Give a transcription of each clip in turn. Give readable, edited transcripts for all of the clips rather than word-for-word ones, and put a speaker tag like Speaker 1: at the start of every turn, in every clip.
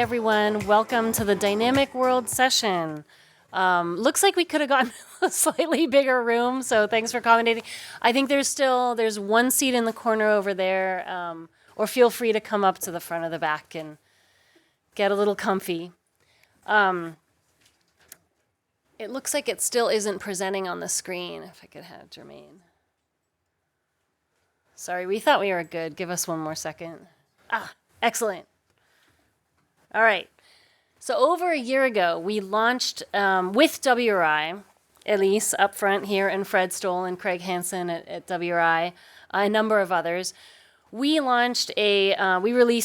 Speaker 1: everyone. Welcome to the Dynamic World session. Looks like we could have gotten a slightly bigger room, so thanks for accommodating. I think there's one seat in the corner over there, or feel free to come up to the front of the back and get a little comfy. It looks like it still isn't presenting on the screen. If I could have Jermaine. Sorry, we thought we were good. Give us one more second. Excellent. All right. So over a year ago, we launched with WRI, Elise up front here, and Fred Stoll and Craig Hansen at WRI, a number of others. We released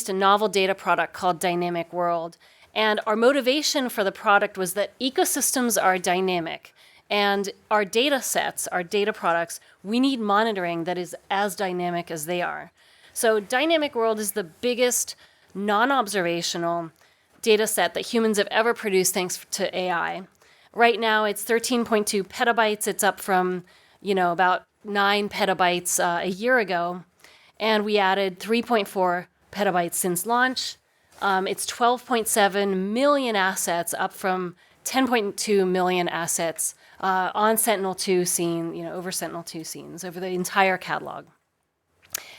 Speaker 1: a novel data product called Dynamic World. And our motivation for the product was that ecosystems are dynamic. And our data sets, our data products, we need monitoring that is as dynamic as they are. So Dynamic World is the biggest non-observational data set that humans have ever produced thanks to AI. Right now, it's 13.2 petabytes. It's up from, about 9 petabytes a year ago. And we added 3.4 petabytes since launch. It's 12.7 million assets, up from 10.2 million assets on Sentinel-2 scene, over Sentinel-2 scenes, over the entire catalog.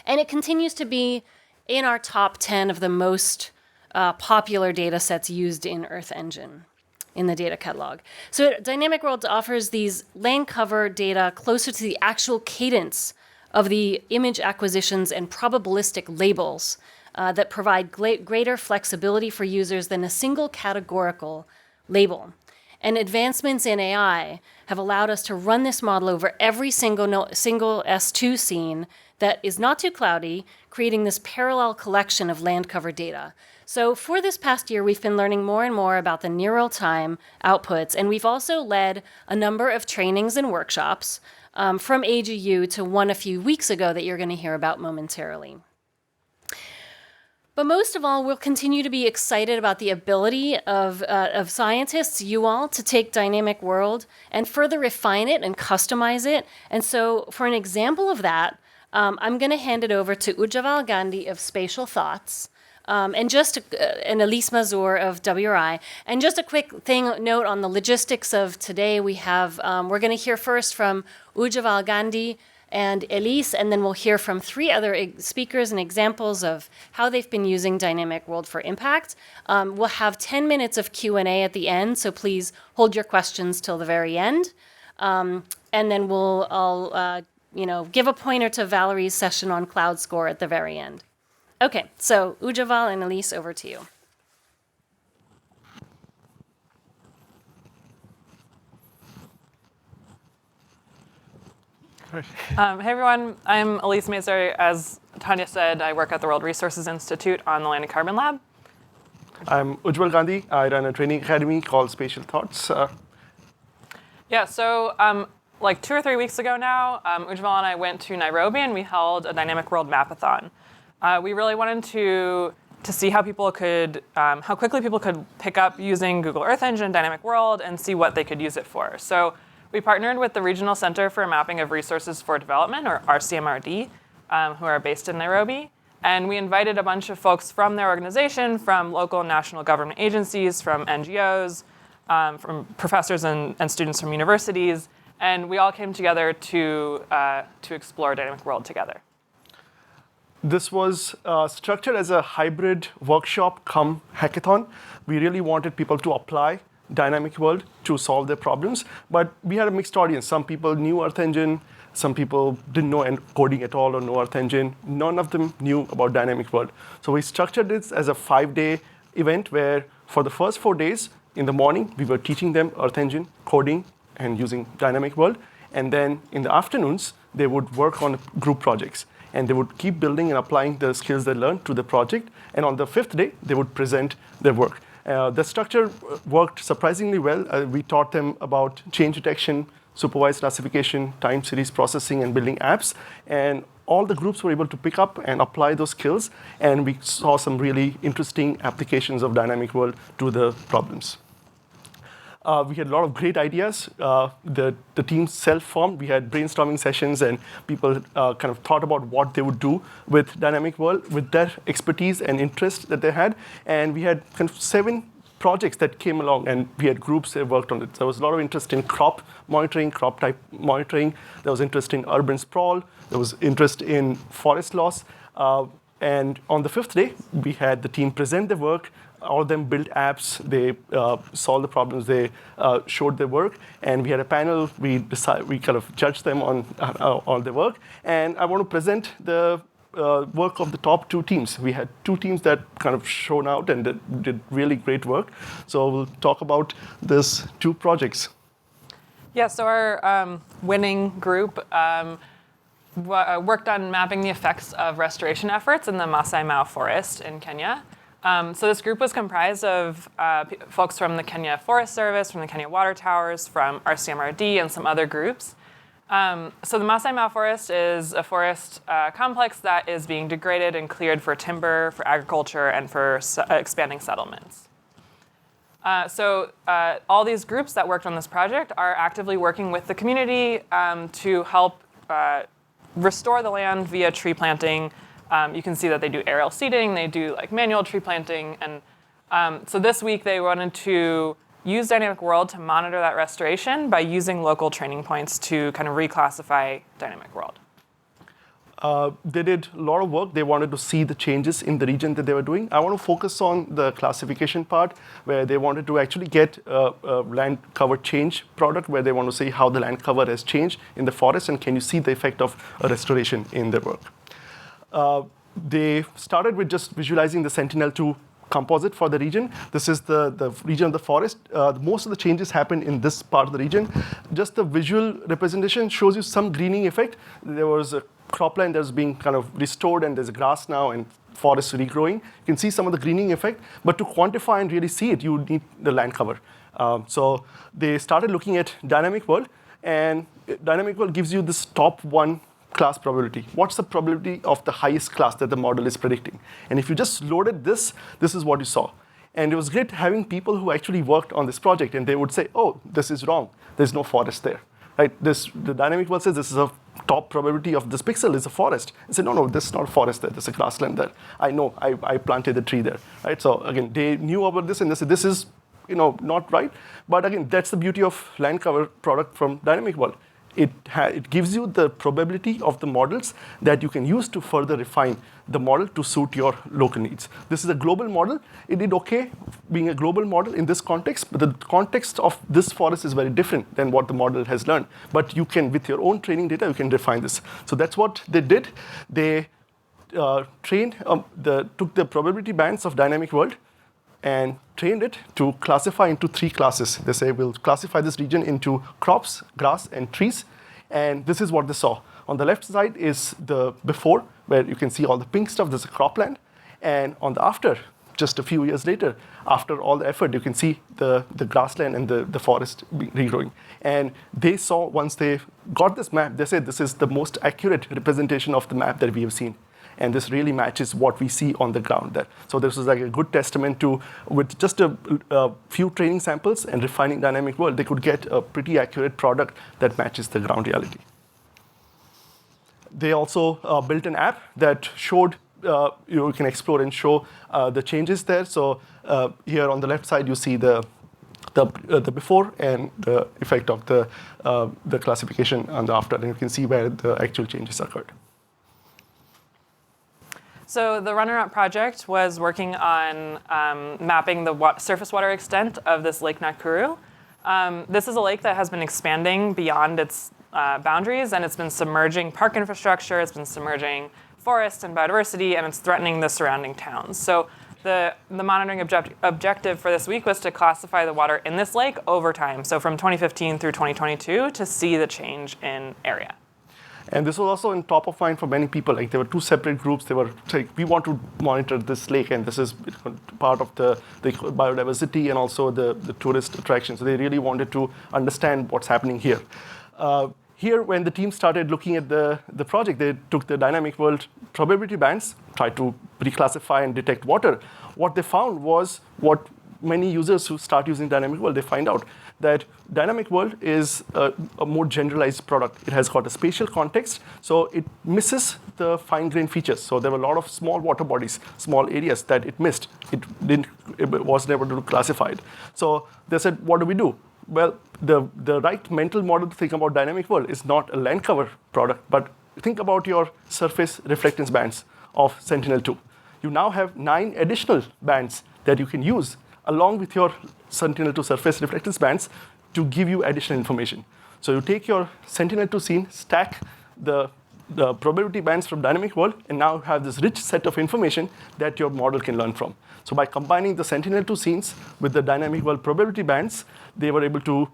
Speaker 1: And it continues to be in our top 10 of the most popular data sets used in Earth Engine in the data catalog. So Dynamic World offers these land cover data closer to the actual cadence of the image acquisitions and probabilistic labels that provide greater flexibility for users than a single categorical label. And advancements in AI have allowed us to run this model over every single S2 scene that is not too cloudy, creating this parallel collection of land cover data. So for this past year, we've been learning more and more about the near real-time outputs, and we've also led a number of trainings and workshops from AGU to one a few weeks ago that you're going to hear about momentarily. But most of all, we'll continue to be excited about the ability of scientists, you all, to take Dynamic World and further refine it and customize it. And so for an example of that, I'm going to hand it over to Ujaval Gandhi of Spatial Thoughts, and Elise Mazur of WRI. And just a quick note on the logistics of today. We're going to hear first from Ujaval Gandhi and Elise, and then we'll hear from 3 other speakers and examples of how they've been using Dynamic World for impact. We'll have 10 minutes of Q&A at the end, so please hold your questions till the very end. And then I'll give a pointer to Valerie's session on Cloud Score at the very end. Okay, so Ujaval and Elise, over to you.
Speaker 2: Hey everyone, I'm Elise Mazur. As Tanya said, I work at the World Resources Institute on the Land and Carbon Lab.
Speaker 3: I'm Ujaval Gandhi. I run a training academy called Spatial Thoughts.
Speaker 2: So like 2 or 3 weeks ago now, Ujaval and I went to Nairobi and we held a Dynamic World Mapathon. We really wanted to see how quickly people could pick up using Google Earth Engine, Dynamic World, and see what they could use it for. So we partnered with the Regional Center for Mapping of Resources for Development, or RCMRD, who are based in Nairobi. And we invited a bunch of folks from their organization, from local and national government agencies, from NGOs, from professors and students from universities. And we all came together to explore Dynamic World together.
Speaker 3: This was structured as a hybrid workshop come hackathon. We really wanted people to apply Dynamic World to solve their problems, but we had a mixed audience. Some people knew Earth Engine, some people didn't know coding at all or know Earth Engine. None of them knew about Dynamic World. So we structured this as a 5-day event where for the first 4 days in the morning, we were teaching them Earth Engine, coding, and using Dynamic World. And then in the afternoons, they would work on group projects. And they would keep building and applying the skills they learned to the project. And on the 5th day, they would present their work. The structure worked surprisingly well. We taught them about change detection, supervised classification, time series processing, and building apps. And all the groups were able to pick up and apply those skills. And we saw some really interesting applications of Dynamic World to the problems. We had a lot of great ideas. The team self-formed. We had brainstorming sessions, and people kind of thought about what they would do with Dynamic World, with their expertise and interest that they had. And we had kind of 7 projects that came along, and we had groups that worked on it. There was a lot of interest in crop monitoring, crop type monitoring. There was interest in urban sprawl. There was interest in forest loss. And on the 5th day, we had the team present their work. All of them built apps. They solved the problems. They showed their work. And we had a panel. We kind of judged them on all their work. And I want to present the work of the top 2 teams. We had 2 teams that kind of shone out and did really great work. So we'll talk about these 2 projects.
Speaker 2: Yeah, so our winning group worked on mapping the effects of restoration efforts in the Masai Mara forest in Kenya. So this group was comprised of folks from the Kenya Forest Service, from the Kenya Water Towers, from RCMRD, and some other groups. So the Masai Mara forest is a forest complex that is being degraded and cleared for timber, for agriculture, and for expanding settlements. So all these groups that worked on this project are actively working with the community to help restore the land via tree planting. You can see that they do aerial seeding, they do like manual tree planting, and so this week they wanted to use Dynamic World to monitor that restoration by using local training points to kind of reclassify Dynamic World.
Speaker 3: They did a lot of work. They wanted to see the changes in the region that they were doing. I want to focus on the classification part, where they wanted to actually get a land cover change product, where they want to see how the land cover has changed in the forest, and can you see the effect of a restoration in their work. They started with just visualizing the Sentinel-2 composite for the region. This is the region of the forest. Most of the changes happen in this part of the region. Just the visual representation shows you some greening effect. There was a cropland that's being kind of restored, and there's grass now and forest regrowing. You can see some of the greening effect, but to quantify and really see it, you need the land cover. So they started looking at Dynamic World, and Dynamic World gives you this top 1 class probability. What's the probability of the highest class that the model is predicting? And if you just loaded this is what you saw. And it was great having people who actually worked on this project, and they would say, oh, this is wrong. There's no forest there. Right? The Dynamic World says this is a top probability of this pixel is a forest. I said, no, this is not a forest there. There's a grassland there. I know, I planted the tree there. Right? So again, they knew about this, and they said, this is not right. But again, that's the beauty of land cover product from Dynamic World. It gives you the probability of the models that you can use to further refine the model to suit your local needs. This is a global model. It did okay being a global model in this context, but the context of this forest is very different than what the model has learned. But you can, with your own training data, you can refine this. So that's what they did. They took the probability bands of Dynamic World and trained it to classify into 3 classes. They say we'll classify this region into crops, grass, and trees. And this is what they saw. On the left side is the before, where you can see all the pink stuff. There's a cropland. And on the after, just a few years later, after all the effort, you can see the grassland and the forest regrowing. And they saw, once they got this map, they said this is the most accurate representation of the map that we have seen. And this really matches what we see on the ground there. So this was like a good testament to, with just a few training samples and refining Dynamic World, they could get a pretty accurate product that matches the ground reality. They also built an app that showed, you can explore and show the changes there. So here on the left side, you see the before and the effect of the classification on the after. And you can see where the actual changes occurred.
Speaker 2: So the runner-up project was working on mapping the surface water extent of this Lake Nakuru. This is a lake that has been expanding beyond its boundaries, and it's been submerging park infrastructure, it's been submerging forests and biodiversity, and it's threatening the surrounding towns. So the monitoring objective for this week was to classify the water in this lake over time, so from 2015 through 2022, to see the change in area.
Speaker 3: And this was also in top of mind for many people. Like there were 2 separate groups. They were like, we want to monitor this lake, and this is part of the biodiversity and also the tourist attraction. So they really wanted to understand what's happening here. Here, when the team started looking at the project, they took the Dynamic World probability bands, tried to reclassify and detect water. What they found was what many users who start using Dynamic World, they find out that Dynamic World is a more generalized product. It has got a spatial context, so it misses the fine-grained features. So there were a lot of small water bodies, small areas that it missed. It was never able to classify it. So they said, what do we do? Well, the right mental model to think about Dynamic World is not a land cover product, but think about your surface reflectance bands of Sentinel-2. You now have 9 additional bands that you can use along with your Sentinel-2 surface reflectance bands to give you additional information. So you take your Sentinel-2 scene, stack the probability bands from Dynamic World, and now have this rich set of information that your model can learn from. So by combining the Sentinel-2 scenes with the Dynamic World probability bands, they were able to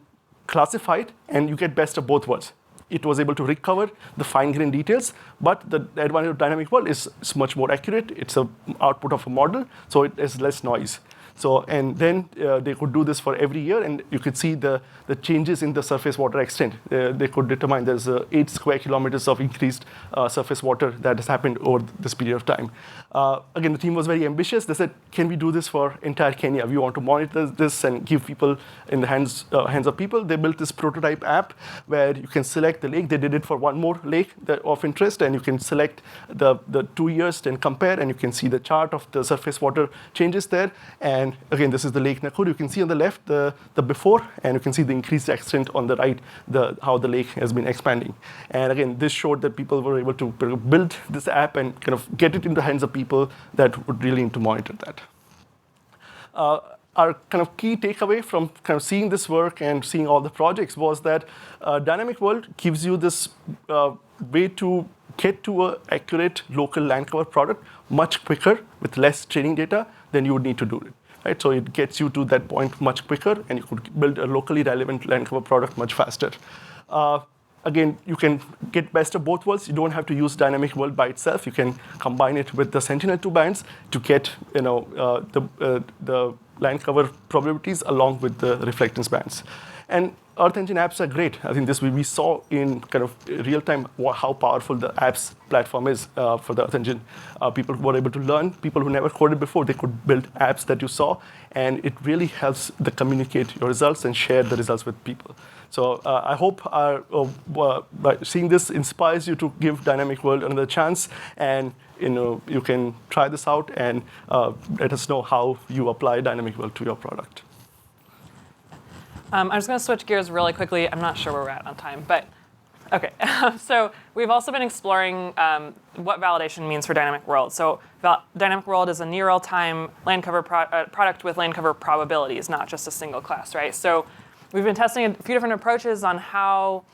Speaker 3: classify it, and you get best of both worlds. It was able to recover the fine-grained details, but the advantage of Dynamic World is much more accurate. It's an output of a model, so it has less noise. So, and then they could do this for every year, and you could see the changes in the surface water extent. They could determine there's 8 square kilometers of increased surface water that has happened over this period of time. Again, the team was very ambitious. They said, can we do this for entire Kenya? We want to monitor this and give people in the hands of people. They built this prototype app where you can select the lake. They did it for one more lake of interest, and you can select the 2 years and compare, and you can see the chart of the surface water changes there. And again, this is the Lake Nakuru. You can see on the left the before, and you can see the increased extent on the right, how the lake has been expanding. And again, this showed that people were able to build this app and kind of get it into the hands of people that would really need to monitor that. Our kind of key takeaway from kind of seeing this work and seeing all the projects was that Dynamic World gives you this way to get to an accurate local land cover product much quicker with less training data than you would need to do it. Right? So it gets you to that point much quicker, and you could build a locally relevant land cover product much faster. Again, you can get best of both worlds. You don't have to use Dynamic World by itself. You can combine it with the Sentinel-2 bands to get the land cover probabilities along with the reflectance bands. And Earth Engine apps are great. I think this we saw in kind of real time how powerful the apps platform is for the Earth Engine. People were able to learn. People who never coded before, they could build apps that you saw, and it really helps them communicate your results and share the results with people. So I hope by seeing this inspires you to give Dynamic World another chance, and you can try this out and let us know how you apply Dynamic World to your product.
Speaker 2: I'm just going to switch gears really quickly. I'm not sure where we're at on time, but okay. So we've also been exploring what validation means for Dynamic World. So Dynamic World is a near real-time land cover product with land cover probabilities, not just a single class, right? So we've been testing a few different approaches on how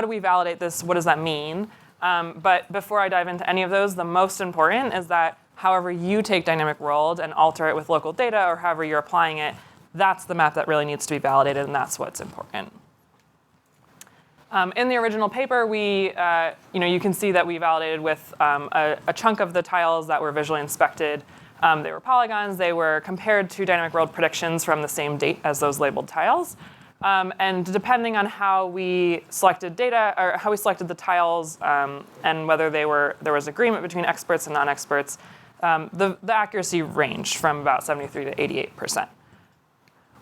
Speaker 2: do we validate this, what does that mean? But before I dive into any of those, the most important is that however you take Dynamic World and alter it with local data, or however you're applying it, that's the map that really needs to be validated, and that's what's important. In the original paper, you can see that we validated with a chunk of the tiles that were visually inspected. They were polygons. They were compared to Dynamic World predictions from the same date as those labeled tiles. And depending on how we selected data, or how we selected the tiles, and whether there was agreement between experts and non-experts, the accuracy ranged from about 73 to 88%.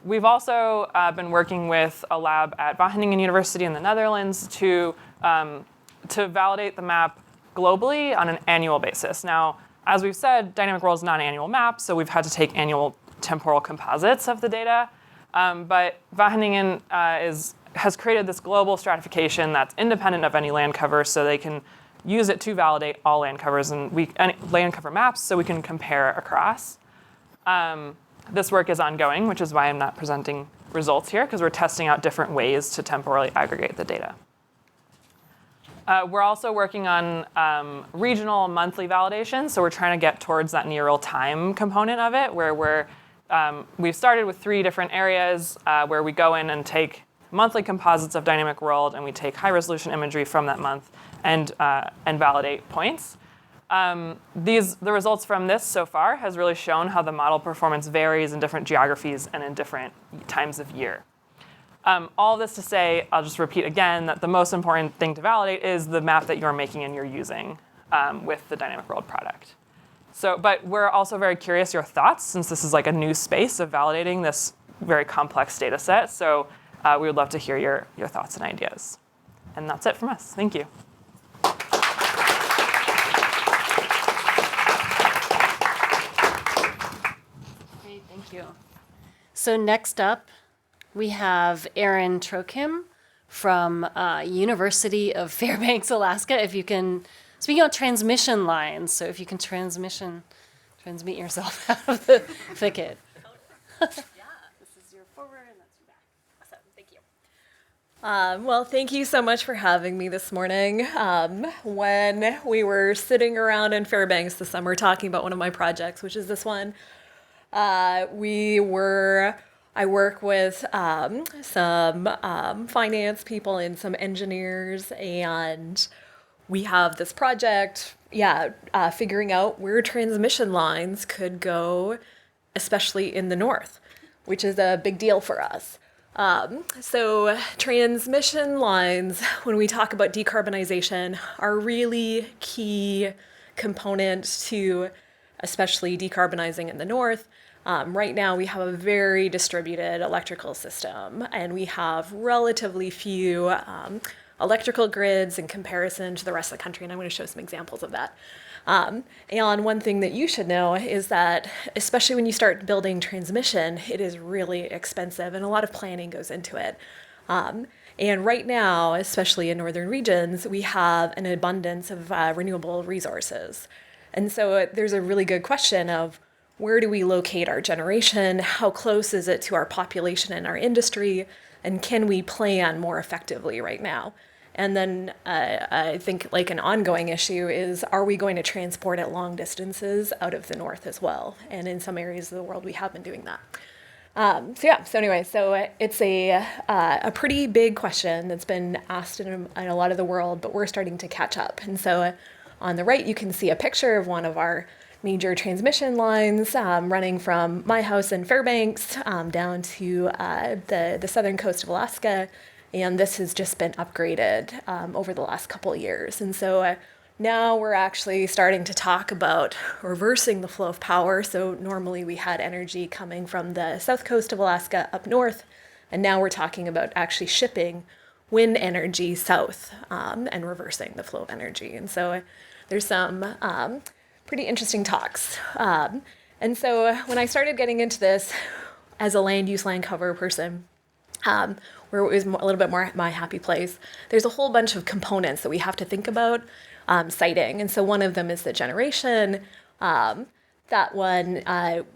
Speaker 2: We've also been working with a lab at Wageningen University in the Netherlands to validate the map globally on an annual basis. Now, as we've said, Dynamic World is not an annual map, so we've had to take annual temporal composites of the data. But Wageningen has created this global stratification that's independent of any land cover, so they can use it to validate all land covers and land cover maps, so we can compare across. This work is ongoing, which is why I'm not presenting results here, because we're testing out different ways to temporally aggregate the data. We're also working on regional monthly validation, so we're trying to get towards that near real-time component of it, where we've started with 3 different areas where we go in and take monthly composites of Dynamic World, and we take high-resolution imagery from that month and validate points. The results from this so far has really shown how the model performance varies in different geographies and in different times of year. All this to say, I'll just repeat again, that the most important thing to validate is the map that you're making and you're using with the Dynamic World product. But we're also very curious your thoughts, since this is like a new space of validating this very complex data set. So we would love to hear your thoughts and ideas. And that's it from us. Thank you.
Speaker 1: Great, thank you. So next up, we have Erin Trochim from University of Fairbanks, Alaska. If you can, speaking of transmission lines, so if you can transmit yourself out of the thicket. This is your forward and that's your back. Awesome, thank you.
Speaker 4: Well, thank you so much for having me this morning. When we were sitting around in Fairbanks this summer talking about one of my projects, which is this one, I work with some finance people and some engineers, and we have this project, figuring out where transmission lines could go, especially in the north, which is a big deal for us. So transmission lines, when we talk about decarbonization, are really key component to especially decarbonizing in the north. Right now, we have a very distributed electrical system, and we have relatively few electrical grids in comparison to the rest of the country, and I'm going to show some examples of that. And one thing that you should know is that, especially when you start building transmission, it is really expensive, and a lot of planning goes into it. And right now, especially in northern regions, we have an abundance of renewable resources. And so there's a really good question of, where do we locate our generation? How close is it to our population and our industry? And can we plan more effectively right now? And then I think like an ongoing issue is, are we going to transport at long distances out of the north as well? And in some areas of the world, we have been doing that. So it's a pretty big question that's been asked in a lot of the world, but we're starting to catch up. And so on the right, you can see a picture of one of our major transmission lines running from my house in Fairbanks down to the southern coast of Alaska. And this has just been upgraded over the last couple of years. And so now we're actually starting to talk about reversing the flow of power. So normally we had energy coming from the south coast of Alaska up north. And now we're talking about actually shipping wind energy south and reversing the flow of energy. And so there's some pretty interesting talks. And so when I started getting into this as a land use land cover person, where it was a little bit more my happy place, there's a whole bunch of components that we have to think about siting. And so one of them is the generation. That one,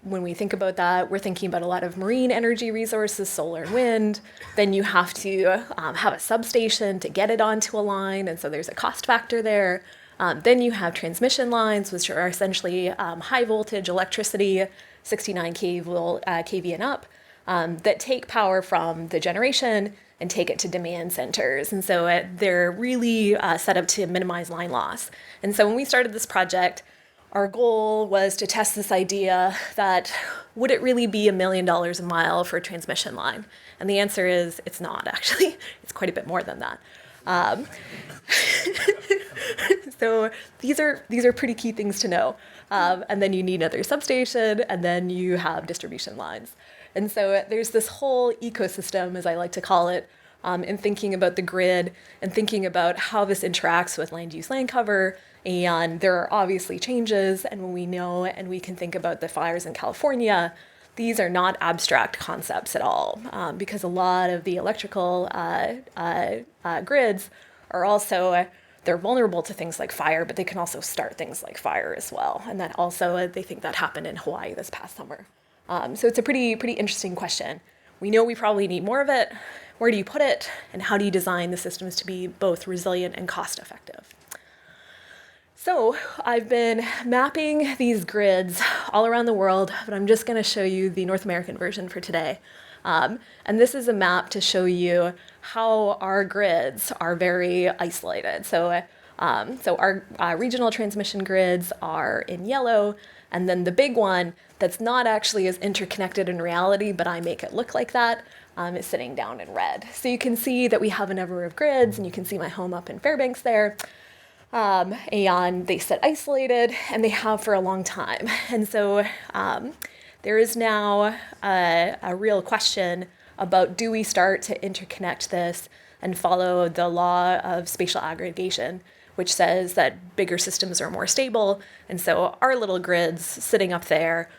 Speaker 4: when we think about that, we're thinking about a lot of marine energy resources, solar and wind. Then you have to have a substation to get it onto a line. And so there's a cost factor there. Then you have transmission lines, which are essentially high voltage electricity, 69 kV and up, that take power from the generation and take it to demand centers. And so they're really set up to minimize line loss. And so when we started this project, our goal was to test this idea that, would it really be $1 million a mile for a transmission line? And the answer is, it's not, actually. It's quite a bit more than that. So these are pretty key things to know. And then you need another substation, and then you have distribution lines. And so there's this whole ecosystem, as I like to call it, in thinking about the grid and thinking about how this interacts with land use land cover. And there are obviously changes, and when we know and we can think about the fires in California, these are not abstract concepts at all, because a lot of the electrical grids are also, they're vulnerable to things like fire, but they can also start things like fire as well. And that also, they think that happened in Hawaii this past summer. So it's a pretty interesting question. We know we probably need more of it. Where do you put it? And how do you design the systems to be both resilient and cost effective? So I've been mapping these grids all around the world, but I'm just going to show you the North American version for today. And this is a map to show you how our grids are very isolated. So our regional transmission grids are in yellow, and then the big one that's not actually as interconnected in reality, but I make it look like that, is sitting down in red. So you can see that we have a number of grids, and you can see my home up in Fairbanks there. And they sit isolated, and they have for a long time. And so there is now a real question about, do we start to interconnect this and follow the law of spatial aggregation, which says that bigger systems are more stable. And so our little grids sitting up there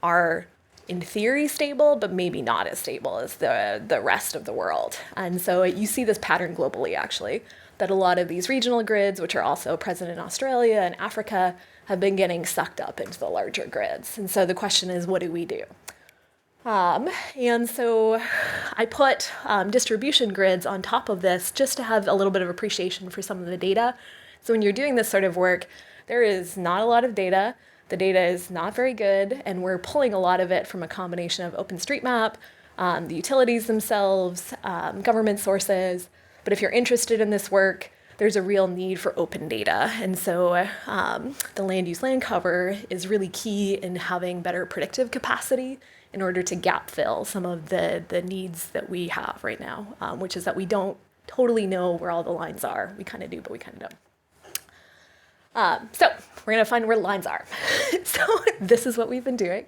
Speaker 4: are in theory stable, but maybe not as stable as the rest of the world. And so you see this pattern globally, actually, that a lot of these regional grids, which are also present in Australia and Africa, have been getting sucked up into the larger grids. And so the question is, what do we do? And so I put distribution grids on top of this just to have a little bit of appreciation for some of the data. So when you're doing this sort of work, there is not a lot of data. The data is not very good, and we're pulling a lot of it from a combination of OpenStreetMap, the utilities themselves, government sources. But if you're interested in this work, there's a real need for open data. And so the land use land cover is really key in having better predictive capacity in order to gap fill some of the needs that we have right now, which is that we don't totally know where all the lines are. We kind of do, but we kind of don't. So we're going to find where the lines are. So this is what we've been doing.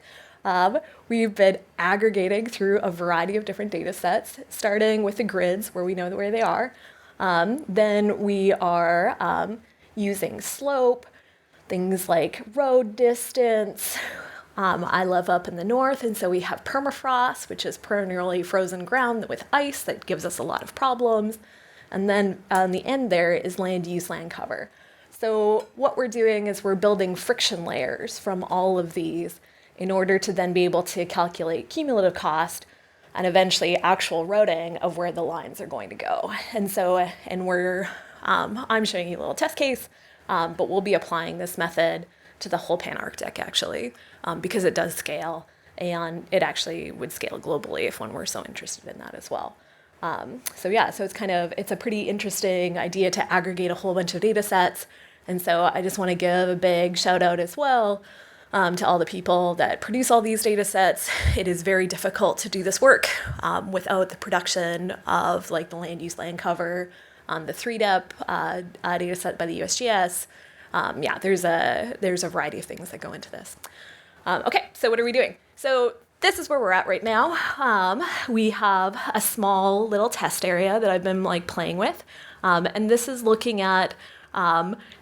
Speaker 4: We've been aggregating through a variety of different data sets, starting with the grids where we know where they are. Then we are using slope, things like road distance. I live up in the north, and so we have permafrost, which is perennially frozen ground with ice that gives us a lot of problems. And then on the end there is land use land cover. So what we're doing is we're building friction layers from all of these in order to then be able to calculate cumulative cost and eventually actual routing of where the lines are going to go. And so, I'm showing you a little test case, but we'll be applying this method to the whole Pan-Arctic actually, because it does scale, and it actually would scale globally if one were so interested in that as well. So it's a pretty interesting idea to aggregate a whole bunch of data sets. And so I just want to give a big shout out as well to all the people that produce all these data sets. It is very difficult to do this work without the production of like the land use land cover, the 3DEP data set by the USGS. There's a variety of things that go into this. Okay, so what are we doing? So this is where we're at right now. We have a small little test area that I've been like playing with. And this is looking at,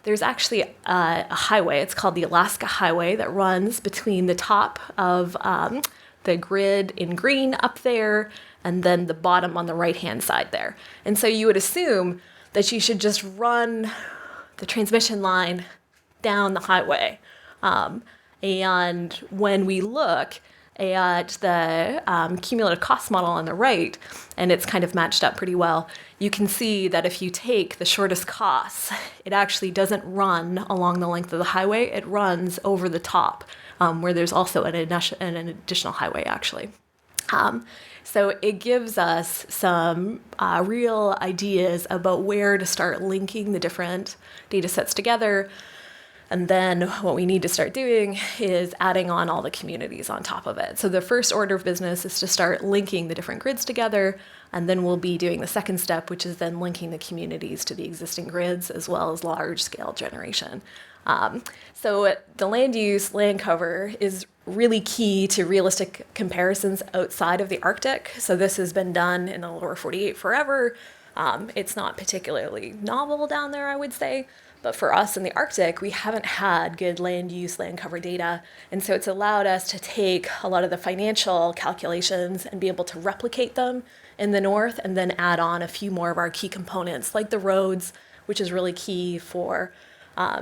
Speaker 4: there's actually a highway. It's called the Alaska Highway that runs between the top of the grid in green up there and then the bottom on the right-hand side there. And so you would assume that you should just run the transmission line down the highway. And when we look at the cumulative cost model on the right, and it's kind of matched up pretty well, you can see that if you take the shortest costs, it actually doesn't run along the length of the highway, it runs over the top, where there's also an additional highway actually. So it gives us some real ideas about where to start linking the different data sets together. And then what we need to start doing is adding on all the communities on top of it. So the first order of business is to start linking the different grids together, and then we'll be doing the second step, which is then linking the communities to the existing grids as well as large-scale generation. So the land use, land cover is really key to realistic comparisons outside of the Arctic. So this has been done in the lower 48 forever. It's not particularly novel down there, I would say. But for us in the Arctic, we haven't had good land use, land cover data. And so it's allowed us to take a lot of the financial calculations and be able to replicate them in the north and then add on a few more of our key components, like the roads, which is really key for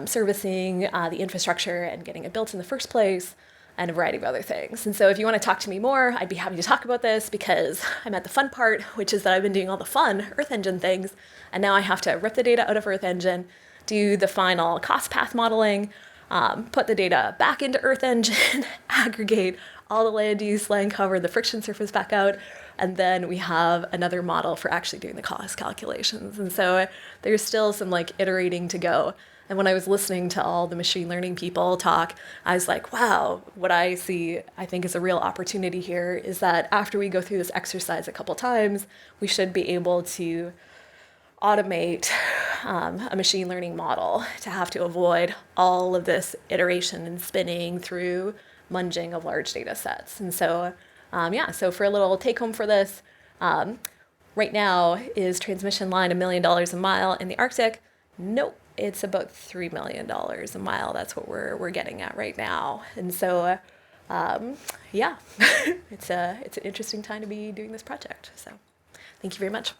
Speaker 4: servicing the infrastructure and getting it built in the first place, and a variety of other things. And so if you want to talk to me more, I'd be happy to talk about this because I'm at the fun part, which is that I've been doing all the fun Earth Engine things, and now I have to rip the data out of Earth Engine, do the final cost path modeling, put the data back into Earth Engine, aggregate all the land use, land cover, the friction surface back out, and then we have another model for actually doing the cost calculations. And so there's still some like iterating to go. And when I was listening to all the machine learning people talk, I was like, wow, what I see, I think is a real opportunity here is that after we go through this exercise a couple times, we should be able to automate a machine learning model to have to avoid all of this iteration and spinning through munging of large data sets. And so, so for a little take home for this, right now, is transmission line $1 million a mile in the Arctic? Nope, it's about $3 million a mile. That's what we're getting at right now. And so, it's an interesting time to be doing this project. So, thank you very much.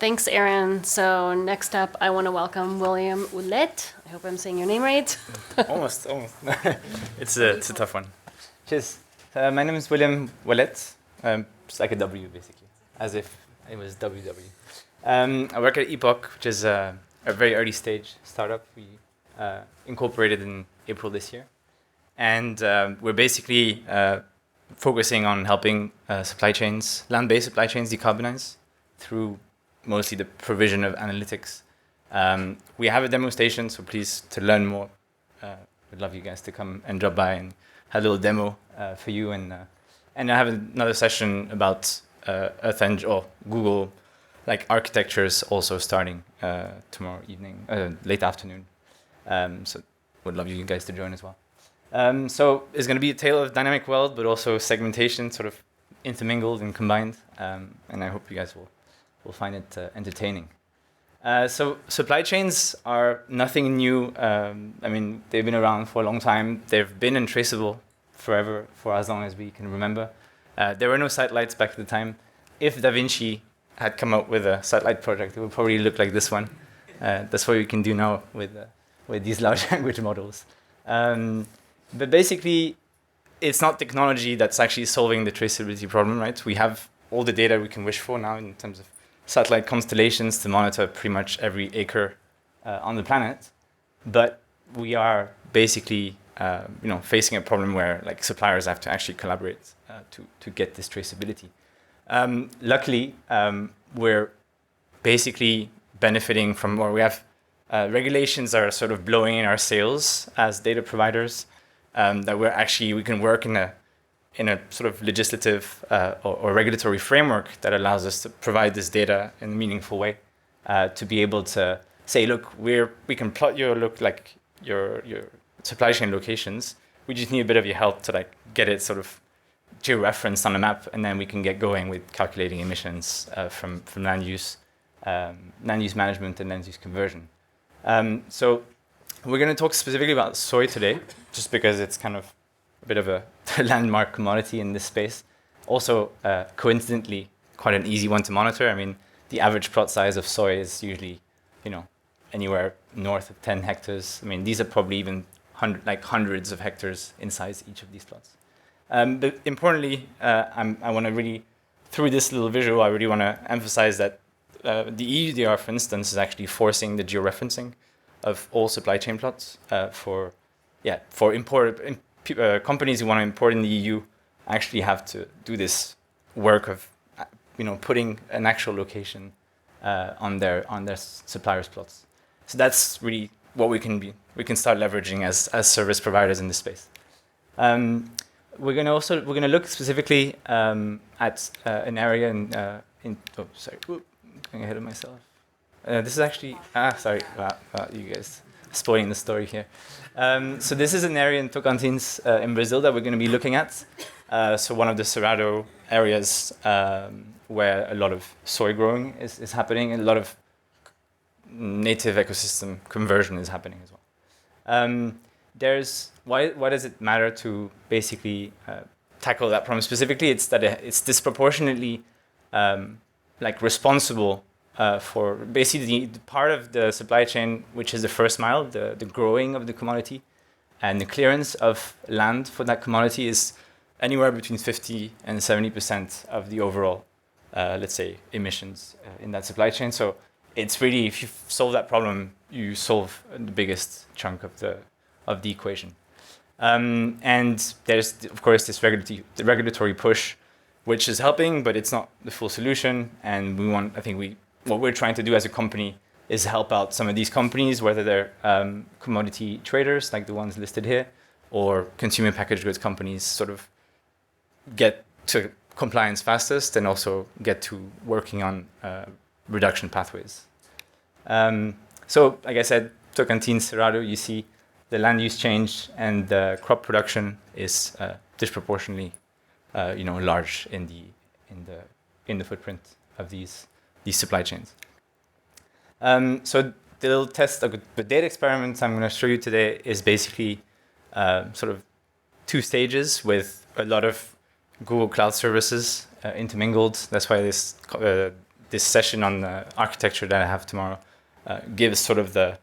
Speaker 1: Thanks, Erin. So next up, I want to welcome William Ouellette. I hope I'm saying your name right.
Speaker 5: Almost. It's a tough one. Cheers. My name is William Ouellette. It's like a W, basically, as if it was WW. I work at Epoch, which is a very early stage startup. We incorporated in April this year. And we're basically focusing on helping supply chains, land-based supply chains, decarbonize through mostly the provision of analytics. We have a demo station, so please, to learn more, we'd love you guys to come and drop by and have a little demo for you. And I have another session about Earth Engine or Google architectures also starting tomorrow evening, late afternoon. So would love you guys to join as well. So it's going to be a tale of dynamic world, but also segmentation sort of intermingled and combined. And I hope you guys will find it entertaining. So supply chains are nothing new. They've been around for a long time. They've been untraceable forever, for as long as we can remember. There were no satellites back at the time. If Da Vinci had come up with a satellite project, it would probably look like this one. That's what we can do now with these large language models. But basically, it's not technology that's actually solving the traceability problem, right? We have all the data we can wish for now in terms of satellite constellations to monitor pretty much every acre on the planet. But we are basically facing a problem where suppliers have to actually collaborate to get this traceability. Luckily, we're basically benefiting from where we have regulations are sort of blowing in our sails as data providers, that we can work in a sort of legislative or regulatory framework that allows us to provide this data in a meaningful way, to be able to say, look, we can plot your supply chain locations. We just need a bit of your help to get it sort of geo-referenced on a map, and then we can get going with calculating emissions from land use management and land use conversion. So we're going to talk specifically about soy today, just because it's kind of a bit of a landmark commodity in this space. Also, coincidentally, quite an easy one to monitor. The average plot size of soy is usually, anywhere north of 10 hectares. These are probably even hundreds of hectares in size, each of these plots. But importantly, I want to really, through this little visual, I really want to emphasize that the EUDR, for instance, is actually forcing the georeferencing of all supply chain plots for companies who want to import in the EU actually have to do this work of putting an actual location on their suppliers' plots. So that's really what we can start leveraging as service providers in this space. We're going to look specifically at an area going ahead of myself. This is actually you guys spoiling the story here. So this is an area in Tocantins in Brazil that we're going to be looking at. So one of the Cerrado areas where a lot of soy growing is happening, and a lot of native ecosystem conversion is happening as well. Why does it matter to basically tackle that problem specifically? It's that it's disproportionately responsible for basically the part of the supply chain, which is the first mile, the growing of the commodity, and the clearance of land for that commodity is anywhere between 50 and 70% of the overall, let's say, emissions in that supply chain. So it's really, if you solve that problem, you solve the biggest chunk of the equation. And there's, of course, the regulatory push, which is helping, but it's not the full solution. And what we're trying to do as a company is help out some of these companies, whether they're commodity traders like the ones listed here, or consumer packaged goods companies, sort of get to compliance fastest and also get to working on reduction pathways. So, like I said, Tocantins, Cerrado, you see the land use change and the crop production is disproportionately, large in the footprint of these supply chains. So the little test, the data experiment I'm going to show you today is basically sort of 2 stages with a lot of Google Cloud services intermingled. That's why this session on the architecture that I have tomorrow gives sort of the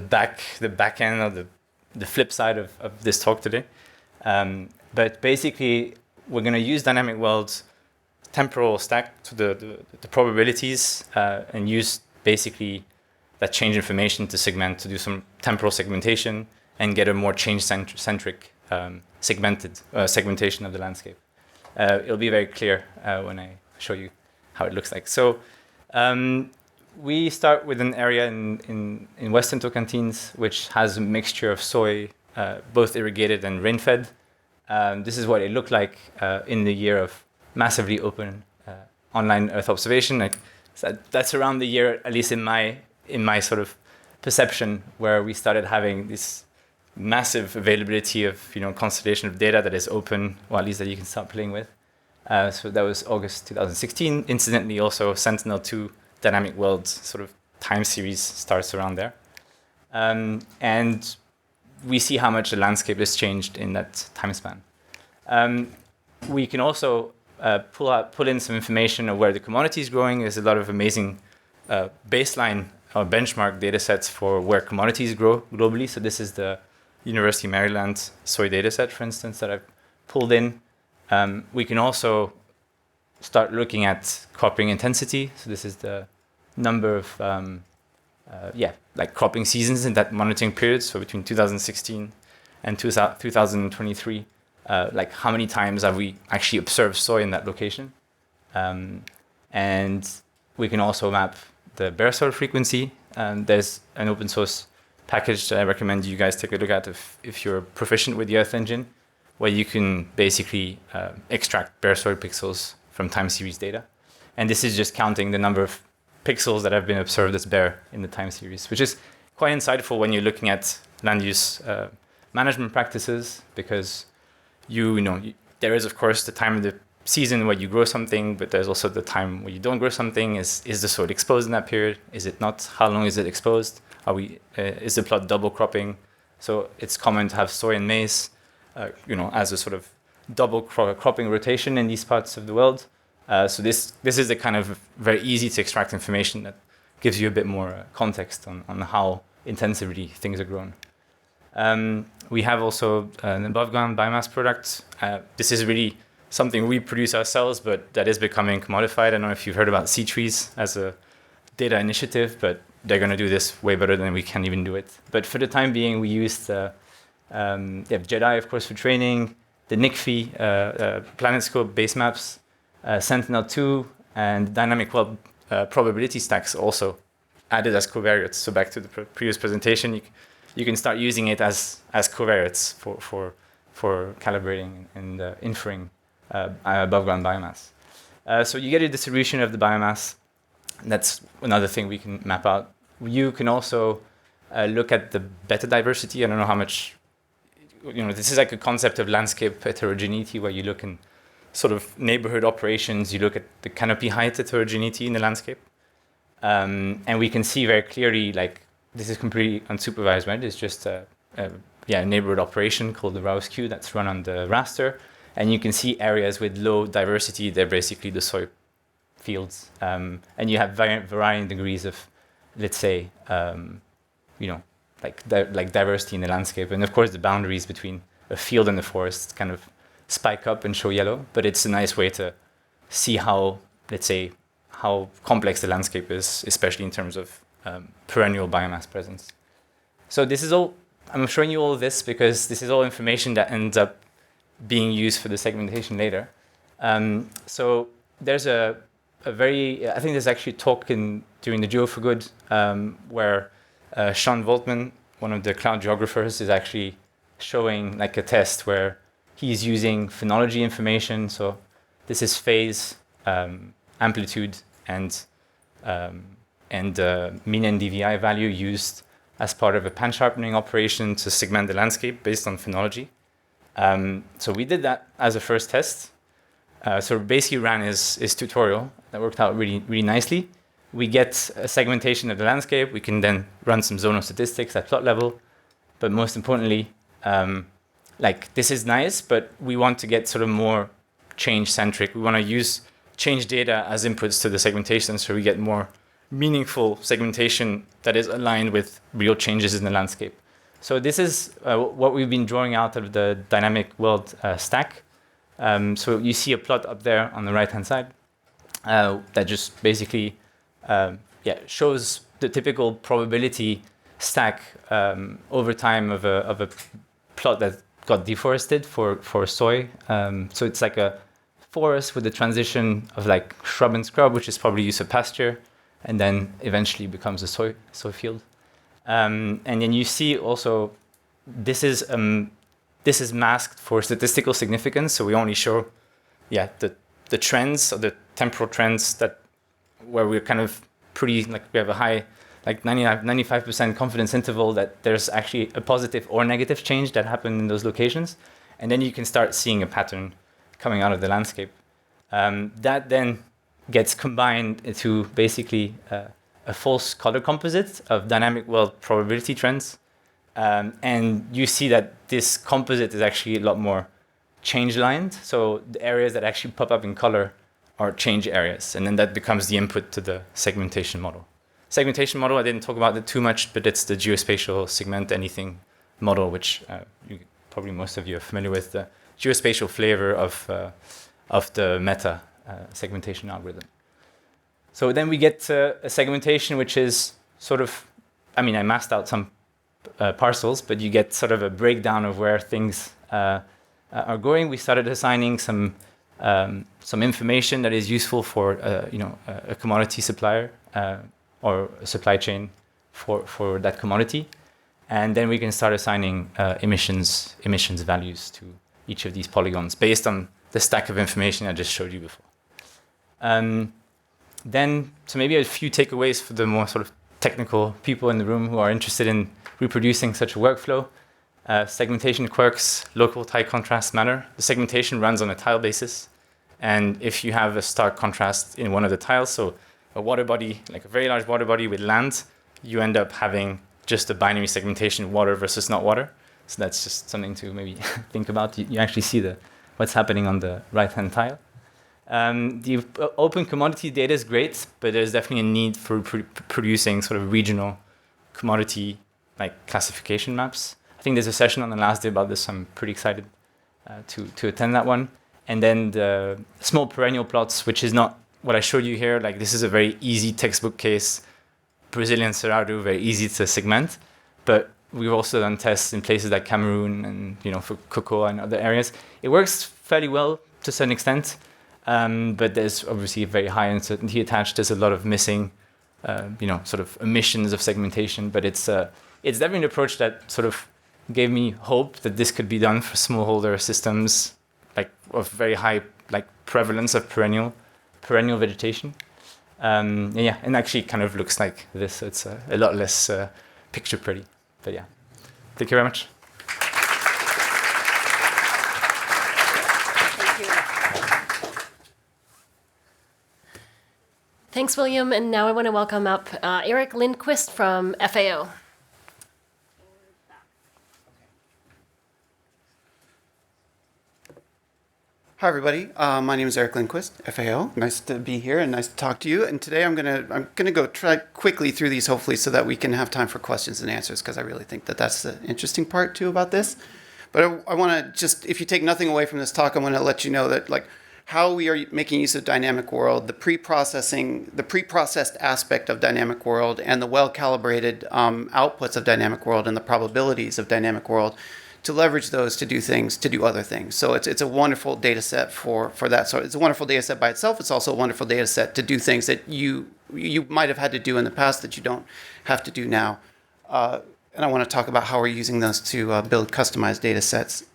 Speaker 5: back end of the flip side of this talk today. But basically, we're going to use dynamic world temporal stack to the probabilities and use basically that change information to segment, to do some temporal segmentation and get a more change-centric segmentation of the landscape. It'll be very clear when I show you how it looks like. So we start with an area in western Tocantins, which has a mixture of soy, both irrigated and rain-fed. This is what it looked like in the year of massively open online Earth observation. That's around the year, at least in my sort of perception, where we started having this massive availability of constellation of data that is open, or at least that you can start playing with. So that was August 2016. Incidentally, also Sentinel-2 dynamic world sort of time series starts around there. And we see how much the landscape has changed in that time span. We can also pull in some information of where the commodity is growing. There's a lot of amazing baseline or benchmark data sets for where commodities grow globally. So this is the University of Maryland soy data set, for instance, that I've pulled in. We can also start looking at cropping intensity. So this is the number of cropping seasons in that monitoring period. So between 2016 and 2023, how many times have we actually observed soy in that location? And we can also map the bare soil frequency. There's an open source package that I recommend you guys take a look at if you're proficient with the Earth Engine, where you can basically extract bare soil pixels from time series data. And this is just counting the number of pixels that have been observed as bare in the time series, which is quite insightful when you're looking at land use management practices, because there is, of course, the time of the season where you grow something, but there's also the time where you don't grow something. Is the soil exposed in that period? Is it not? How long is it exposed? Is the plot double cropping? So it's common to have soy and maize, as a sort of double cropping rotation in these parts of the world. So this is the kind of very easy to extract information that gives you a bit more context on how intensively things are grown. We have also an above ground biomass product. This is really something we produce ourselves, but that is becoming commodified. I don't know if you've heard about Sea Trees as a data initiative, but they're going to do this way better than we can even do it. But for the time being, we used JEDI, of course, for training, the NICFI PlanetScope base maps, Sentinel-2, and dynamic world probability stacks also added as covariates. So back to the previous presentation, you can start using it as covariates for calibrating and inferring above ground biomass. So you get a distribution of the biomass. That's another thing we can map out. You can also look at the beta diversity. I don't know how much, this is like a concept of landscape heterogeneity, where you look in sort of neighborhood operations, you look at the canopy height heterogeneity in the landscape. And we can see very clearly, this is completely unsupervised, right? It's just a neighborhood operation called the Rouse queue that's run on the raster. And you can see areas with low diversity. They're basically the soy fields. And you have varying degrees of, let's say, diversity in the landscape. And of course, the boundaries between a field and the forest kind of spike up and show yellow. But it's a nice way to see how complex the landscape is, especially in terms of perennial biomass presence. So this is all, I'm showing you all of this because this is all information that ends up being used for the segmentation later. So there's I think there's actually a talk during the Geo for Good where Sean Voltman, one of the cloud geographers, is actually showing a test where he's using phenology information. So this is phase, amplitude, and mean NDVI value used as part of a pan sharpening operation to segment the landscape based on phenology. So we did that as a first test. So basically ran his tutorial. That worked out really, really nicely. We get a segmentation of the landscape. We can then run some zonal statistics at plot level. But most importantly, like this is nice, but we want to get sort of more change-centric. We want to use change data as inputs to the segmentation so we get more meaningful segmentation that is aligned with real changes in the landscape. So this is what we've been drawing out of the dynamic world stack. So you see a plot up there on the right-hand side that just basically shows the typical probability stack over time of a plot that got deforested for soy. So it's like a forest with a transition of like shrub and scrub, which is probably use of pasture, and then eventually becomes a soy field. And then you see also this is masked for statistical significance, so we only show the trends or the temporal trends that where we're kind of pretty like we have a high like 95% confidence interval that there's actually a positive or negative change that happened in those locations, and then you can start seeing a pattern coming out of the landscape. That then gets combined into basically a false color composite of dynamic world probability trends. And you see that this composite is actually a lot more change-lined. So the areas that actually pop up in color are change areas. And then that becomes the input to the segmentation model. Segmentation model, I didn't talk about it too much, but it's the geospatial segment anything model, which probably most of you are familiar with, the geospatial flavor of the meta segmentation algorithm. So then we get to a segmentation which is sort of, I mean, I masked out some parcels, but you get sort of a breakdown of where things are going. We started assigning some information that is useful for a commodity supplier or a supply chain for that commodity, and then we can start assigning emissions values to each of these polygons based on the stack of information I just showed you before. So maybe a few takeaways for the more sort of technical people in the room who are interested in reproducing such a workflow. Segmentation quirks, local tile contrast matter. The segmentation runs on a tile basis. And if you have a stark contrast in one of the tiles, so a water body, like a very large water body with land, you end up having just a binary segmentation, water versus not water. So that's just something to maybe think about. You actually see what's happening on the right-hand tile. The open commodity data is great, but there's definitely a need for producing sort of regional commodity like classification maps. I think there's a session on the last day about this, so I'm pretty excited to attend that one. And then the small perennial plots, which is not what I showed you here. Like this is a very easy textbook case, Brazilian Cerrado, very easy to segment. But we've also done tests in places like Cameroon and for cocoa and other areas. It works fairly well to a certain extent. But there's obviously a very high uncertainty attached. There's a lot of missing, sort of omissions of segmentation. But it's definitely an approach that sort of gave me hope that this could be done for smallholder systems, like of very high like prevalence of perennial vegetation. And actually kind of looks like this. So it's a lot less picture pretty. But yeah, thank you very much.
Speaker 1: Thanks, William. And now I want to welcome up Eric Lindquist from FAO.
Speaker 6: Hi, everybody. My name is Eric Lindquist, FAO. Nice to be here and nice to talk to you. And today I'm gonna go try quickly through these, hopefully, so that we can have time for questions and answers, because I really think that that's the interesting part too about this. But I want to just, if you take nothing away from this talk, I want to let you know that like how we are making use of dynamic world, the pre-processed aspect of dynamic world, and the well-calibrated outputs of dynamic world and the probabilities of dynamic world, to leverage those to do things, to do other things. So it's a wonderful data set for that. So it's a wonderful data set by itself. It's also a wonderful data set to do things that you might have had to do in the past that you don't have to do now. And I want to talk about how we're using those to build customized data sets.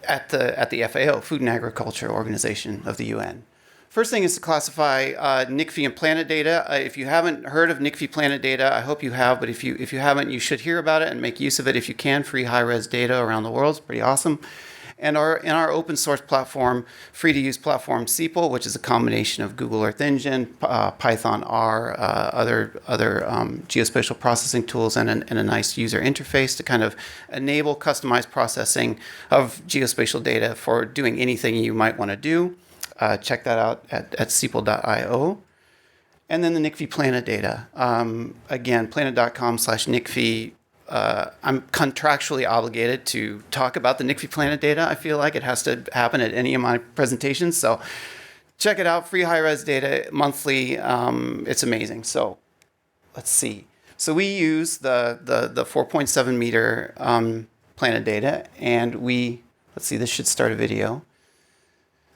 Speaker 6: at the FAO, Food and Agriculture Organization of the UN. First thing is to classify NICFI and planet data. If you haven't heard of NICFI planet data, I hope you have, but if you haven't, you should hear about it and make use of it if you can. Free high-res data around the world is pretty awesome. And in our open source platform, free to use platform, Spatial, which is a combination of Google Earth Engine, Python, R, other geospatial processing tools, and a nice user interface to kind of enable customized processing of geospatial data for doing anything you might want to do. Check that out at Spatial.io. And then the NICFI planet data. Again, planet.com/NICFI. I'm contractually obligated to talk about the NICFI planet data. I feel like it has to happen at any of my presentations. So check it out. Free high-res data monthly. It's amazing. So let's see. So we use the 4.7 meter planet data, and let's see, this should start a video.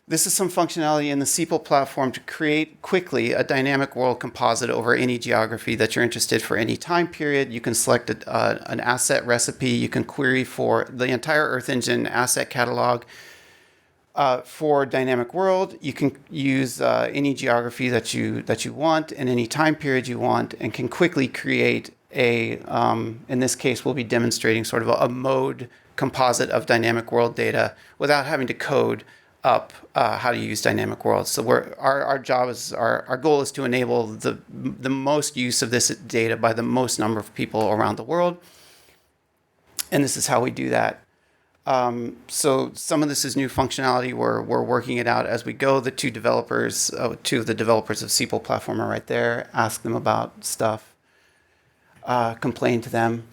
Speaker 6: This is some functionality in the Spatial platform to create quickly a dynamic world composite over any geography that you're interested for any time period. You can select an asset recipe. You can query for the entire Earth Engine asset catalog for dynamic world. You can use any geography that you want and any time period you want, and can quickly create in this case, we'll be demonstrating sort of a mode composite of dynamic world data without having to code up how to use dynamic worlds. So our job is our goal is to enable the most use of this data by the most number of people around the world, and this is how we do that. So some of this is new functionality. We're working it out as we go. The two of the developers of Spatial platform are right there. Ask them about stuff. Complain to them.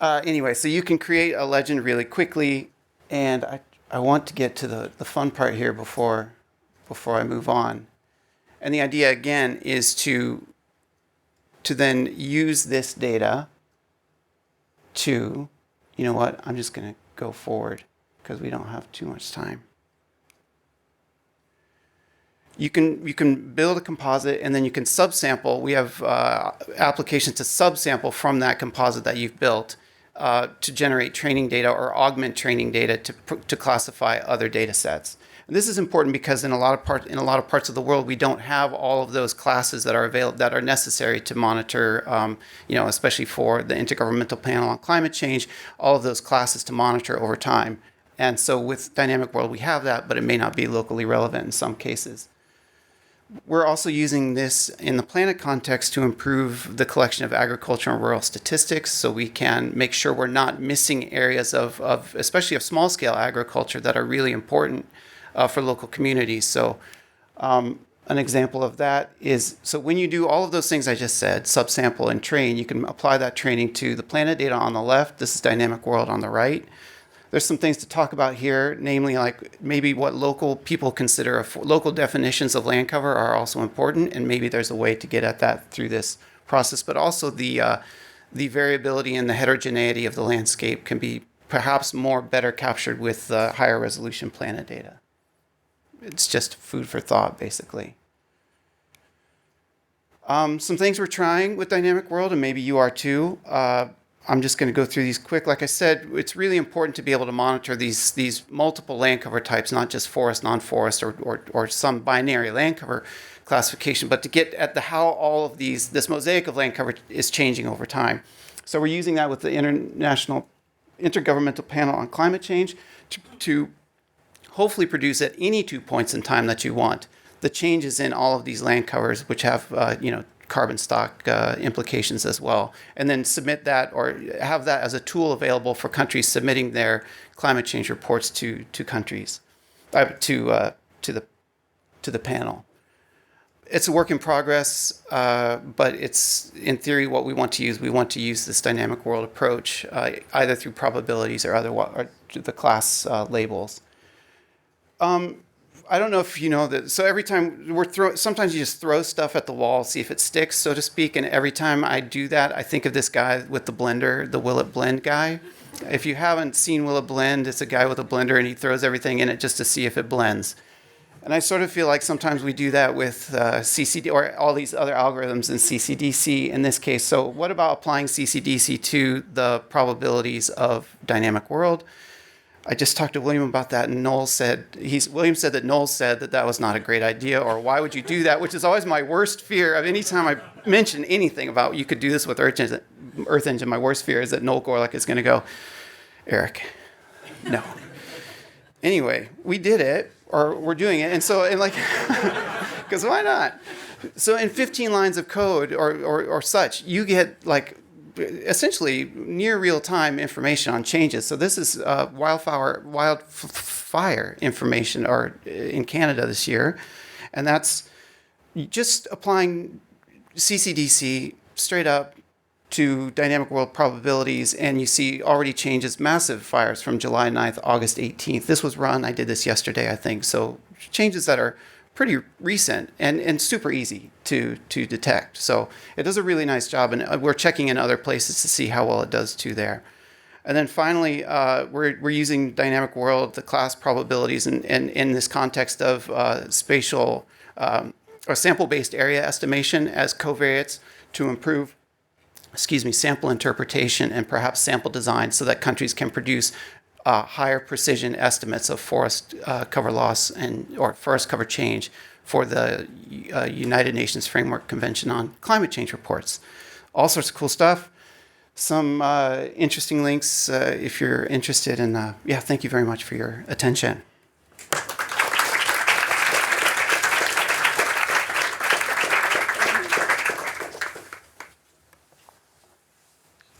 Speaker 6: Anyway, so you can create a legend really quickly, and I want to get to the fun part here before I move on. And the idea, again, is to then use this data to, you know what, I'm just going to go forward because we don't have too much time. You can build a composite, and then you can subsample. We have applications to subsample from that composite that you've built to generate training data or augment training data to classify other data sets. And this is important because in a lot of parts of the world, we don't have all of those classes that are necessary to monitor, especially for the Intergovernmental Panel on Climate Change, all of those classes to monitor over time. And so with Dynamic World, we have that, but it may not be locally relevant in some cases. We're also using this in the planet context to improve the collection of agriculture and rural statistics, so we can make sure we're not missing areas of especially of small-scale agriculture that are really important for local communities. So an example of that is, so when you do all of those things I just said, subsample and train, you can apply that training to the planet data on the left. This is Dynamic World on the right. There's some things to talk about here, namely like maybe what local people consider local definitions of land cover are also important, and maybe there's a way to get at that through this process. But also the variability and the heterogeneity of the landscape can be perhaps better captured with higher resolution planet data. It's just food for thought, basically. Some things we're trying with Dynamic World, and maybe you are too. I'm just going to go through these quick. Like I said, it's really important to be able to monitor these multiple land cover types, not just forest, non-forest, or some binary land cover classification, but to get at how all of this mosaic of land cover is changing over time. So we're using that with the Intergovernmental Panel on Climate Change to hopefully produce at any 2 points in time that you want the changes in all of these land covers, which have carbon stock implications as well, and then submit that or have that as a tool available for countries submitting their climate change reports to countries, to the panel. It's a work in progress, but it's in theory what we want to use. We want to use this dynamic world approach either through probabilities or the class labels. I don't know if you know that. So every time sometimes you just throw stuff at the wall, see if it sticks, so to speak. And every time I do that, I think of this guy with the blender, the Ouellette blend guy. If you haven't seen Ouellette blend, it's a guy with a blender and he throws everything in it just to see if it blends. And I sort of feel like sometimes we do that with CCD or all these other algorithms in CCDC in this case. So what about applying CCDC to the probabilities of dynamic world? I just talked to William about that, and William said that Noel said that was not a great idea, or why would you do that, which is always my worst fear of any time I mention anything about you could do this with Earth Engine. My worst fear is that Noel Gorlick is going to go, Eric, no. Anyway, we did it, or we're doing it, and like, because why not? So in 15 lines of code or such, you get like essentially near real-time information on changes. So this is wildfire information in Canada this year, and that's just applying CCDC straight up to dynamic world probabilities, and you see already changes, massive fires from July 9th, August 18th. This was run, I did this yesterday, I think. So changes that are pretty recent and super easy to detect. So it does a really nice job, and we're checking in other places to see how well it does too there. And then finally, we're using dynamic world, the class probabilities, and in this context of spatial or sample-based area estimation as covariates to improve sample interpretation and perhaps sample design so that countries can produce higher precision estimates of forest cover loss or forest cover change for the United Nations Framework Convention on Climate Change reports. All sorts of cool stuff. Some interesting links if you're interested. And thank you very much for your attention.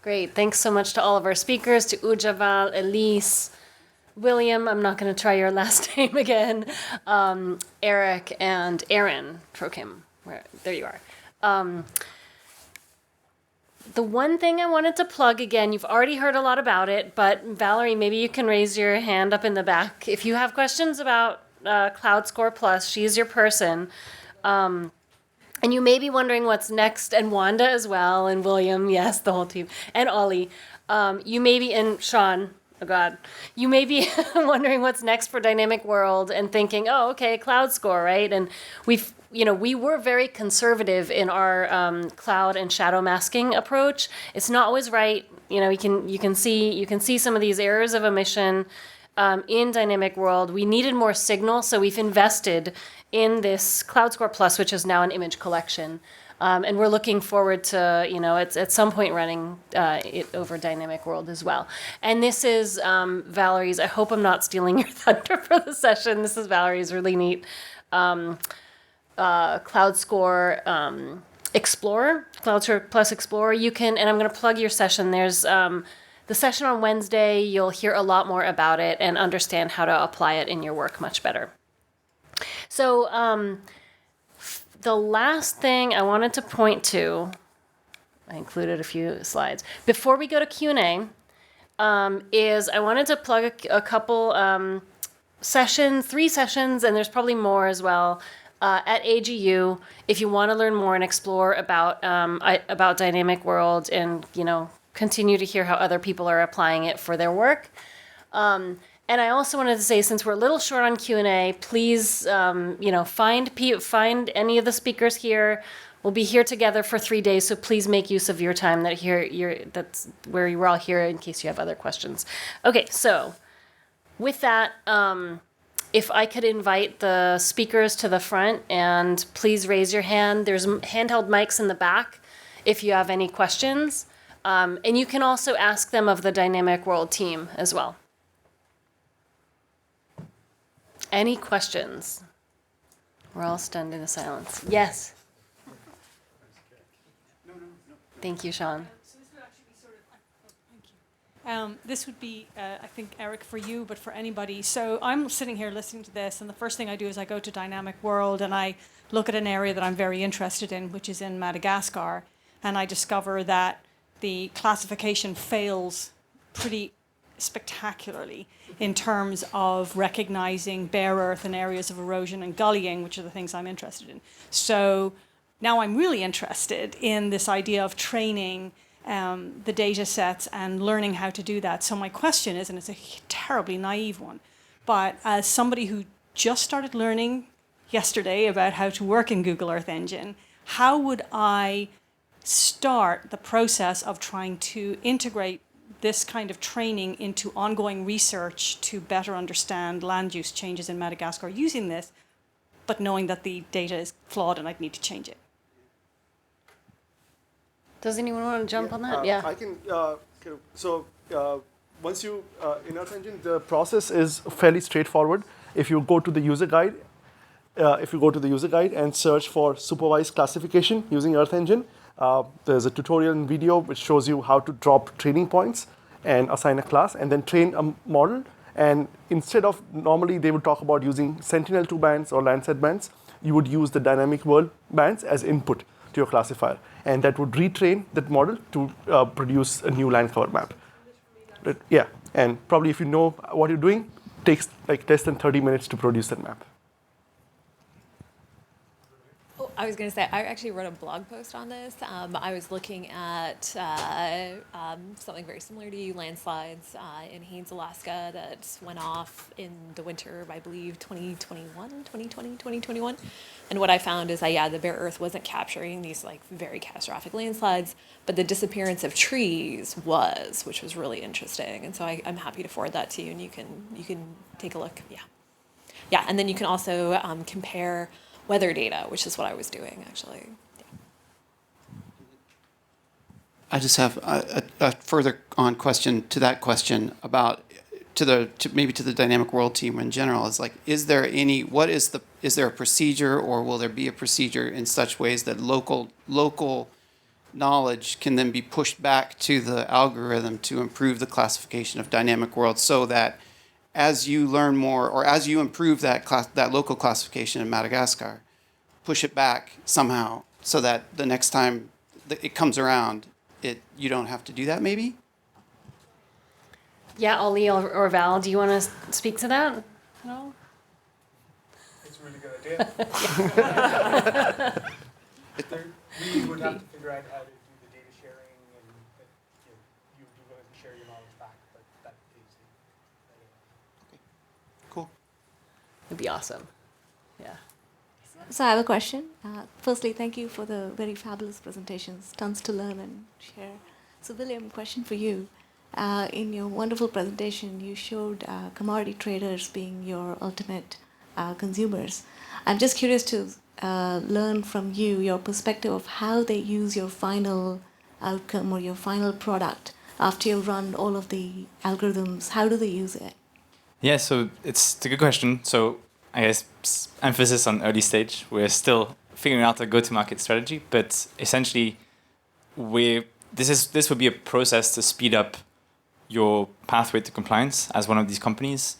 Speaker 1: Great. Thanks so much to all of our speakers, to Ujaval, Elise, William, I'm not going to try your last name again, Eric, and Erin, Trochim. There you are. The one thing I wanted to plug, again, you've already heard a lot about it, but Valerie, maybe you can raise your hand up in the back. If you have questions about Cloud Score Plus, she's your person. And you may be wondering what's next, and Wanda as well, and William, yes, the whole team, and Ollie. You may be, and Sean, oh God, you may be wondering what's next for Dynamic World and thinking, oh, okay, Cloud Score, right? And we were very conservative in our cloud and shadow masking approach. It's not always right. You can see some of these errors of omission in Dynamic World. We needed more signal, so we've invested in this Cloud Score Plus, which is now an image collection. And we're looking forward to, it's at some point running it over Dynamic World as well. And this is Valerie's, I hope I'm not stealing your thunder for the session. This is Valerie's really neat Cloud Score Explorer, Cloud Score Plus Explorer. You can, and I'm going to plug your session. There's the session on Wednesday. You'll hear a lot more about it and understand how to apply it in your work much better. So the last thing I wanted to point to, I included a few slides. Before we go to Q&A, is I wanted to plug a couple sessions, 3 sessions, and there's probably more as well, at AGU if you want to learn more and explore about Dynamic World and, continue to hear how other people are applying it for their work. And I also wanted to say, since we're a little short on Q&A, please, find any of the speakers here. We'll be here together for 3 days, so please make use of your time that's where you're all here in case you have other questions. Okay, so with that, if I could invite the speakers to the front, and please raise your hand. There's handheld mics in the back if you have any questions. And you can also ask them of the Dynamic World team as well. Any questions? We're all stunned into silence. Yes. Thank you, Sean.
Speaker 7: So this would actually be sort of, thank you. This would be, I think, Eric, for you, but for anybody. So I'm sitting here listening to this, and the first thing I do is I go to Dynamic World, and I look at an area that I'm very interested in, which is in Madagascar, and I discover that the classification fails pretty spectacularly in terms of recognizing bare earth and areas of erosion and gullying, which are the things I'm interested in. So now I'm really interested in this idea of training the data sets and learning how to do that. So my question is, and it's a terribly naive one, but as somebody who just started learning yesterday about how to work in Google Earth Engine, how would I start the process of trying to integrate this kind of training into ongoing research to better understand land use changes in Madagascar using this, but knowing that the data is flawed and I'd need to change it.
Speaker 1: Does anyone want to jump on that? Yeah.
Speaker 3: I can. Once you in Earth Engine, the process is fairly straightforward. If you go to the user guide, and search for supervised classification using Earth Engine, there's a tutorial and video which shows you how to drop training points and assign a class, and then train a model. And instead of normally they would talk about using Sentinel-2 bands or Landsat bands, you would use the dynamic world bands as input to your classifier, and that would retrain that model to produce a new land cover map. Yeah, and probably if you know what you're doing, takes like less than 30 minutes to produce that map.
Speaker 4: Oh, I was going to say, I actually wrote a blog post on this. I was looking at something very similar to you, landslides in Haines, Alaska, that went off in the winter of, I believe, 2021. And what I found is that, the bare earth wasn't capturing these like very catastrophic landslides, but the disappearance of trees was, which was really interesting. And so I'm happy to forward that to you, and you can take a look. Yeah, and then you can also compare weather data, which is what I was doing, actually. Yeah.
Speaker 6: I just have a further on question to that question about maybe to the dynamic world team in general. Is like, is there a procedure, or will there be a procedure in such ways that local knowledge can then be pushed back to the algorithm to improve the classification of dynamic worlds, so that as you learn more, or as you improve that local classification in Madagascar, push it back somehow so that the next time it comes around, you don't have to do that, maybe?
Speaker 1: Yeah, Ollie or Val, do you want to speak to that? No?
Speaker 8: It's a really good idea. We would have to figure out how to do the data sharing, and you would be willing to share your knowledge back, but that is
Speaker 6: Okay. Cool.
Speaker 1: It'd be awesome. Yeah.
Speaker 9: So I have a question. Firstly, thank you for the very fabulous presentations. Tons to learn and share. So William, question for you. In your wonderful presentation, you showed commodity traders being your ultimate consumers. I'm just curious to learn from you your perspective of how they use your final outcome or your final product after you've run all of the algorithms. How do they use it?
Speaker 5: Yeah, so it's a good question. So I guess emphasis on early stage. We're still figuring out a go-to-market strategy, but essentially, this would be a process to speed up your pathway to compliance as one of these companies.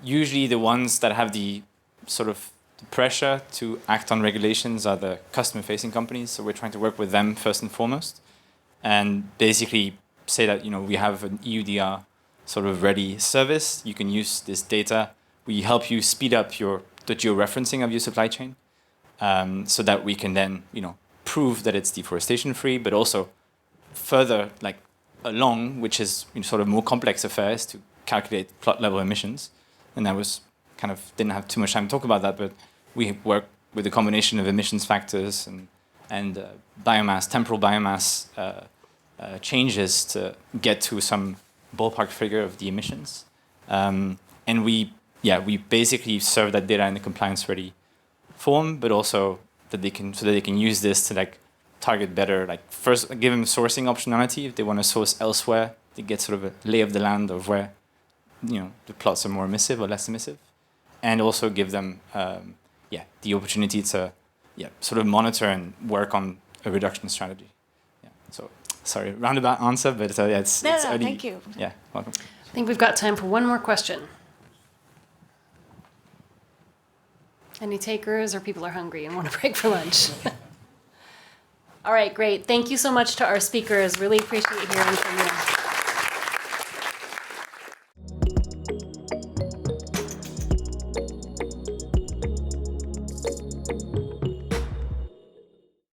Speaker 5: Usually the ones that have the sort of pressure to act on regulations are the customer-facing companies. So we're trying to work with them first and foremost, and basically say that we have an EUDR sort of ready service. You can use this data. We help you speed up the georeferencing of your supply chain, so that we can then prove that it's deforestation free, but also further along, which is sort of more complex affairs to calculate plot level emissions. And I was didn't have too much time to talk about that, but we work with a combination of emissions factors and biomass, temporal biomass changes to get to some ballpark figure of the emissions. And we basically serve that data in a compliance ready form, but also that they can use this to target better, first give them sourcing optionality. If they want to source elsewhere, they get sort of a lay of the land of where the plots are more emissive or less emissive, and also give them the opportunity to sort of monitor and work on a reduction strategy. So sorry, roundabout answer, but it's early.
Speaker 9: Thank you.
Speaker 5: Yeah, welcome.
Speaker 1: I think we've got time for one more question. Any takers, or people are hungry and want a break for lunch? All right, great. Thank you so much to our speakers. Really appreciate hearing from you.